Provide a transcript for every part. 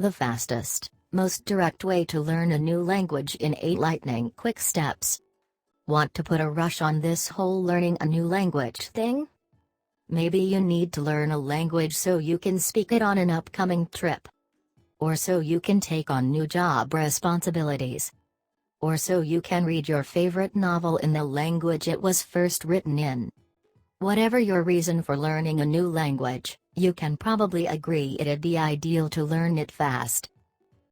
The fastest, most direct way to learn a new language in 8 lightning quick steps. Want to put a rush on this whole learning a new language thing? Maybe you need to learn a language so you can speak it on an upcoming trip. Or so you can take on new job responsibilities. Or so you can read your favorite novel in the language it was first written in. Whatever your reason for learning a new language, you can probably agree it'd be ideal to learn it fast.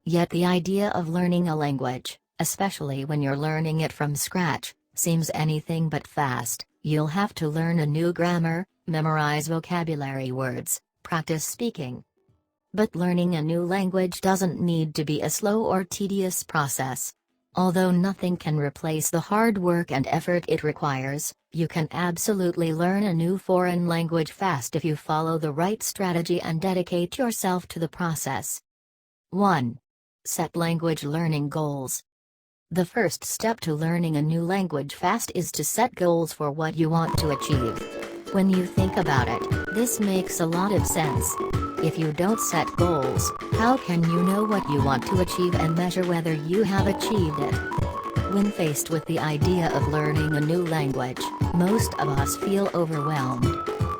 Yet the idea of learning a language, especially when you're learning it from scratch, seems anything but fast. You'll have to learn a new grammar, memorize vocabulary words, practice speaking. But learning a new language doesn't need to be a slow or tedious process. Although nothing can replace the hard work and effort it requires, you can absolutely learn a new foreign language fast if you follow the right strategy and dedicate yourself to the process. 1. Set language learning goals. The first step to learning a new language fast is to set goals for what you want to achieve. When you think about it, this makes a lot of sense. If you don't set goals, how can you know what you want to achieve and measure whether you have achieved it? When faced with the idea of learning a new language, most of us feel overwhelmed.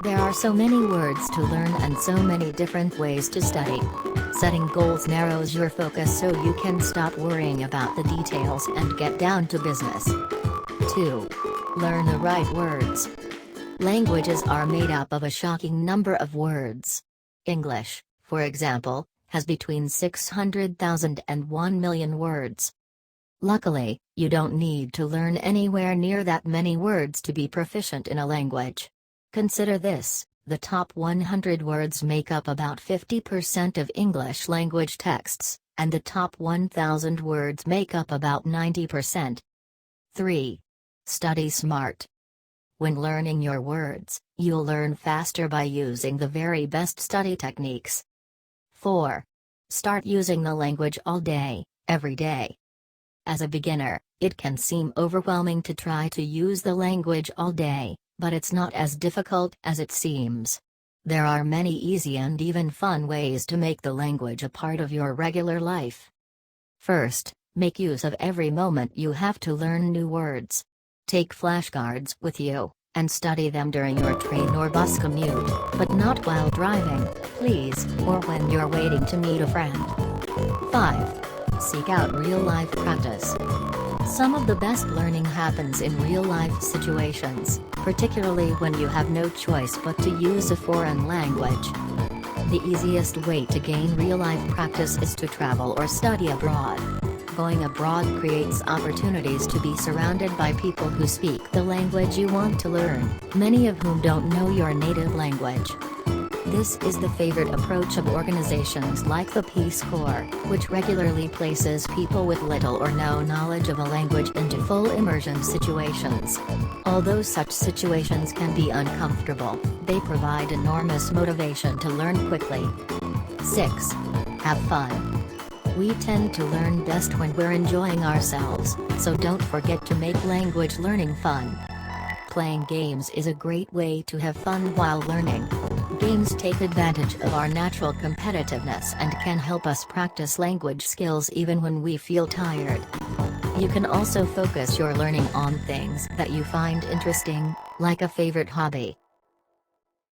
There are so many words to learn and so many different ways to study. Setting goals narrows your focus so you can stop worrying about the details and get down to business. 2. Learn the right words. Languages are made up of a shocking number of words. English, for example, has between 600,000 and 1 million words. Luckily, you don't need to learn anywhere near that many words to be proficient in a language. Consider this: the top 100 words make up about 50% of English language texts, and the top 1,000 words make up about 90%. 3. Study smart. When learning your words, you'll learn faster by using the very best study techniques. 4. Start using the language all day, every day. As a beginner, it can seem overwhelming to try to use the language all day, but it's not as difficult as it seems. There are many easy and even fun ways to make the language a part of your regular life. First, make use of every moment you have to learn new words. Take flashcards with you, and study them during your train or bus commute, but not while driving, please, or when you're waiting to meet a friend. 5. Seek out real-life practice. Some of the best learning happens in real-life situations, particularly when you have no choice but to use a foreign language. The easiest way to gain real-life practice is to travel or study abroad. Going abroad creates opportunities to be surrounded by people who speak the language you want to learn, many of whom don't know your native language. This is the favorite approach of organizations like the Peace Corps, which regularly places people with little or no knowledge of a language into full immersion situations. Although such situations can be uncomfortable, they provide enormous motivation to learn quickly. 6. Have fun. We tend to learn best when we're enjoying ourselves, so don't forget to make language learning fun. Playing games is a great way to have fun while learning. Games take advantage of our natural competitiveness and can help us practice language skills even when we feel tired. You can also focus your learning on things that you find interesting, like a favorite hobby,